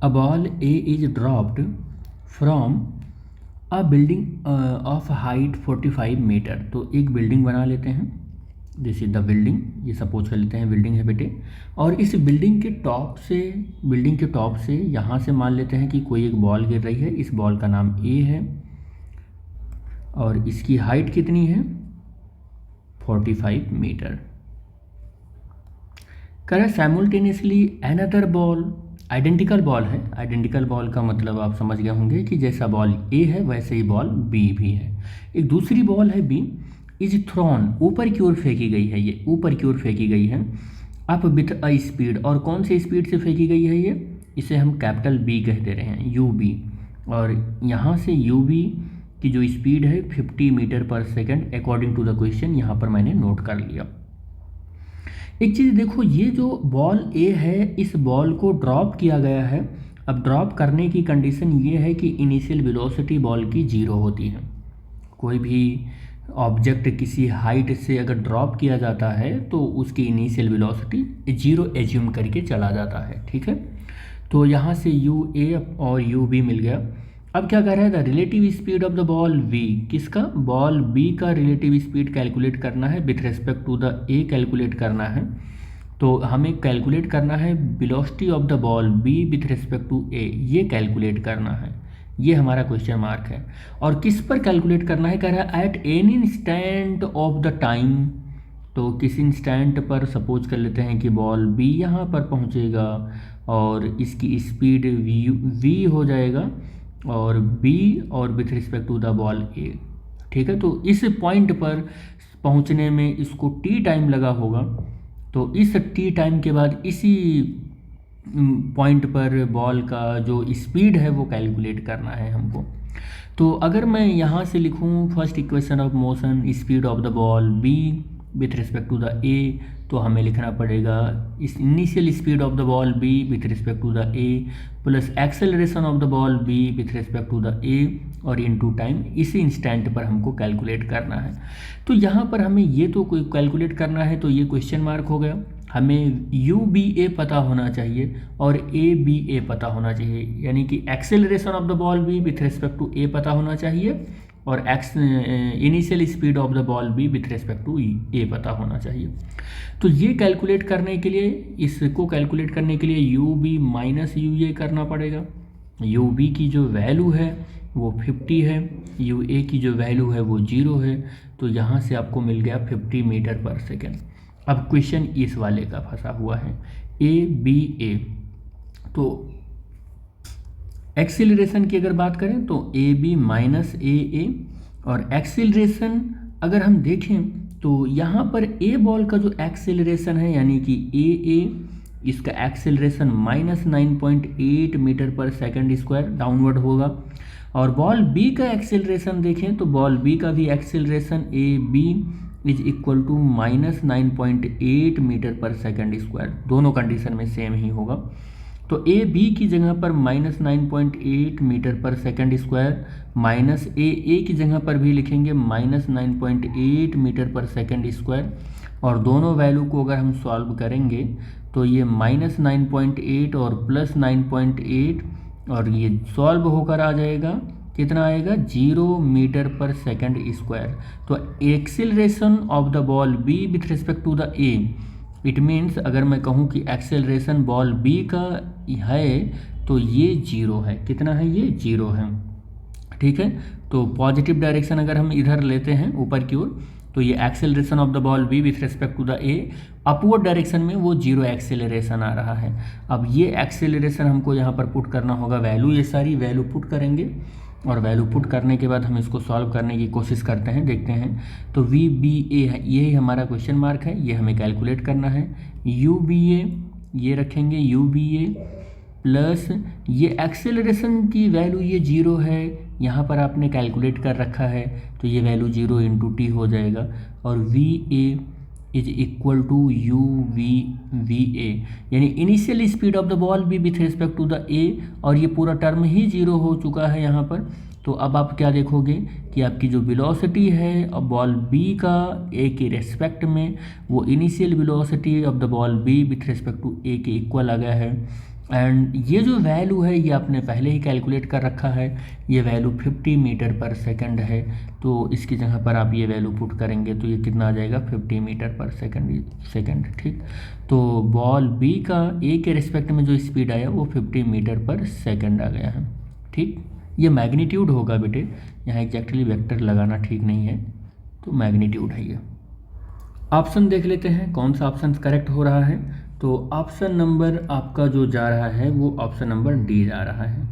A ball A is dropped from a building of height 45 metre. तो एक building बना लेते हैं, दिस इज द बिल्डिंग, ये सपोज कर लेते हैं बिल्डिंग है बेटे। और इस बिल्डिंग के टॉप से यहाँ से मान लेते हैं कि कोई एक बॉल गिर रही है। इस बॉल का नाम ए है और इसकी हाइट कितनी है 45 मीटर। कह simultaneously another ball, identical ball है। आइडेंटिकल बॉल का मतलब आप समझ गए होंगे कि जैसा बॉल ए है वैसे ही बॉल बी भी है। एक दूसरी बॉल है बी, इज थ्रोन, ऊपर की ओर फेंकी गई है, ये ऊपर की ओर फेंकी गई है अप विथ अ स्पीड। और कौन से स्पीड से फेंकी गई है ये, इसे हम कैपिटल बी कह दे रहे हैं, यू बी। और यहाँ से यू बी की जो स्पीड है 50 metre per second according to the question, यहाँ पर मैंने नोट कर लिया। एक चीज़ देखो, ये जो बॉल ए है इस बॉल को ड्रॉप किया गया है। अब ड्रॉप करने की कंडीशन ये है कि इनिशियल वेलोसिटी बॉल की 0 होती है। कोई भी ऑब्जेक्ट किसी हाइट से अगर ड्रॉप किया जाता है तो उसकी इनिशियल वेलोसिटी 0 एज्यूम करके चला जाता है, ठीक है। तो यहाँ से यू ए और यू बी मिल गया। अब क्या कह रहा है, the relative speed of the ball V, किसका, बॉल बी का रिलेटिव स्पीड कैलकुलेट करना है with respect to the A calculate करना है। तो हमें कैलकुलेट करना है velocity of the ball B with respect to A, ये कैलकुलेट करना है, ये हमारा क्वेश्चन मार्क है। और किस पर कैलकुलेट करना है, कह रहा है at any instant of the time. तो किसी इंस्टेंट पर सपोज कर लेते हैं कि बॉल बी यहाँ पर पहुँचेगा और इसकी स्पीड वी हो जाएगा और बी और with respect to the ball A, ठीक है। तो इस पॉइंट पर पहुंचने में इसको टी टाइम लगा होगा। तो इस टी टाइम के बाद इसी पॉइंट पर बॉल का जो स्पीड है वो कैलकुलेट करना है हमको। तो अगर मैं यहाँ से लिखूँ first equation of motion speed of the ball B with respect to the A, तो हमें लिखना पड़ेगा इस initial speed of the ball B with respect to the A plus acceleration of the ball B with respect to the A और into time, इसी instant पर हमको calculate करना है। तो यहाँ पर हमें ये तो कोई कैलकुलेट करना है, तो ये क्वेश्चन मार्क हो गया। हमें यू बी ए पता होना चाहिए और ए बी ए पता होना चाहिए, यानी कि acceleration of the ball B with respect to A पता होना चाहिए और initial speed of the ball B with respect to A पता होना चाहिए। तो ये कैलकुलेट करने के लिए, इसको कैलकुलेट करने के लिए you B minus U A करना पड़ेगा। यू बी की जो वैल्यू है वो 50 है, यू ए की जो वैल्यू है वो 0 है। तो यहाँ से आपको मिल गया 50 मीटर पर सेकेंड। अब क्वेश्चन इस वाले का फंसा हुआ है, ए बी ए। तो एक्सीलरेशन की अगर बात करें तो ए बी माइनस ए, और एक्सीलरेशन अगर हम देखें तो यहाँ पर ए बॉल का जो एक्सीलरेशन है यानी कि ए इसका acceleration minus 9.8 metre per second square downward होगा। और बॉल बी का एक्सीलरेशन देखें तो बॉल बी का भी acceleration A B is equal to minus 9.8 metre per second square, दोनों कंडीशन में सेम ही होगा। तो ए बी की जगह पर minus 9.8 metre per second square, minus A की जगह पर भी लिखेंगे minus 9.8 metre per second square. और दोनों वैल्यू को अगर हम सॉल्व करेंगे तो ये माइनस 9.8 और प्लस 9.8 और ये सॉल्व होकर आ जाएगा, कितना आएगा 0 मीटर पर सेकंड स्क्वायर। तो acceleration of the ball B with respect to the A, it means अगर मैं कहूँ कि एक्सेलरेशन बॉल बी का है तो ये 0 है, कितना है ये 0 है, ठीक है। तो पॉजिटिव डायरेक्शन अगर हम इधर लेते हैं ऊपर की ओर तो ये acceleration of the ball B with respect to the A, upward direction में वो 0 एक्सेलरेशन आ रहा है। अब ये एक्सेलरेशन हमको यहाँ पर पुट करना होगा, वैल्यू ये सारी वैल्यू पुट करेंगे और वैल्यू पुट करने के बाद हम इसको सॉल्व करने की कोशिश करते हैं, देखते हैं। तो वी बी ए है, ये हमारा क्वेश्चन मार्क है, ये हमें कैलकुलेट करना है। यू बी ए ये रखेंगे, यू बी ए प्लस ये एक्सेलरेशन की वैल्यू ये 0 है, यहाँ पर आपने कैलकुलेट कर रखा है तो ये वैल्यू 0 इंटू टी हो जाएगा। और V A is equal to U V A, यानी initial speed of the ball B with respect to the A, और ये पूरा टर्म ही 0 हो चुका है यहाँ पर। तो अब आप क्या देखोगे कि आपकी जो वेलोसिटी है अब बॉल बी का ए के रेस्पेक्ट में, वो initial velocity of the ball B with respect to A के इक्वल आ गया है। एंड ये जो वैल्यू है ये आपने पहले ही कैलकुलेट कर रखा है, ये वैल्यू 50 मीटर पर सेकंड है। तो इसकी जगह पर आप ये वैल्यू पुट करेंगे तो ये कितना आ जाएगा, 50 मीटर पर सेकंड। ठीक, तो बॉल बी का ए के रिस्पेक्ट में जो स्पीड आया वो 50 मीटर पर सेकंड आ गया है। ठीक, ये मैग्नीट्यूड होगा बेटे, यहाँ एग्जैक्टली वेक्टर लगाना ठीक नहीं है, तो मैग्नीट्यूड है ये। ऑप्शन देख लेते हैं कौन सा ऑप्शन करेक्ट हो रहा है। तो ऑप्शन नंबर आपका जो जा रहा है वो ऑप्शन नंबर डी जा रहा है।